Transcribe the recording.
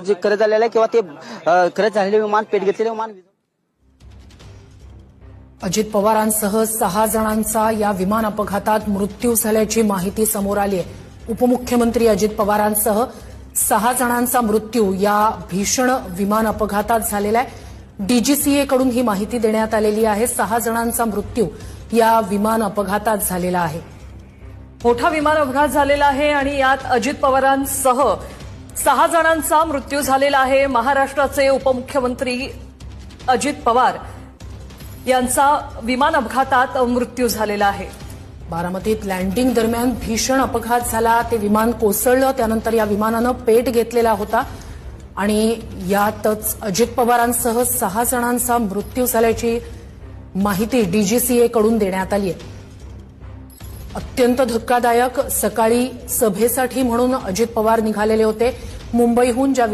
जे खरेदी झालेलं आहे किंवा ते खरेदी झालेले विमान, पेट घेतलेले विमान. अजित पवारांसह 6 जणांचा या विमान अपघातात मृत्यू झाल्याची माहिती समोर आली आहे. उपमुख्यमंत्री अजित पवारांसह 6 जणांचा मृत्यू या भीषण विमान अपघातात झालेला आहे. डीजीसीए कडून ही माहिती देण्यात आलेली आहे. 6 जणांचा मृत्यू या विमान अपघातात झालेला आहे. मोठा विमान अपघात झालेला आहे आणि यात अजित पवारांसह 6 जणांचा मृत्यू झालेला आहे. महाराष्ट्राचे उपमुख्यमंत्री अजित पवार यांचा विमान अपघातात मृत्यू झालेला आहे. बारामतीत लँडिंग दरम्यान भीषण अपघात झाला. ते विमान कोसळलं, त्यानंतर या विमानानं पेट घेतलेला होता आणि यातच अजित पवारांसह 6 जणांचा मृत्यू झाल्याची माहिती डीजीसीए कडून देण्यात आली आहे. अत्यंत धक्कादायक. सकाळी सभेसाठी म्हणून अजित पवार निघालेले होते. मुंबईहून ज्या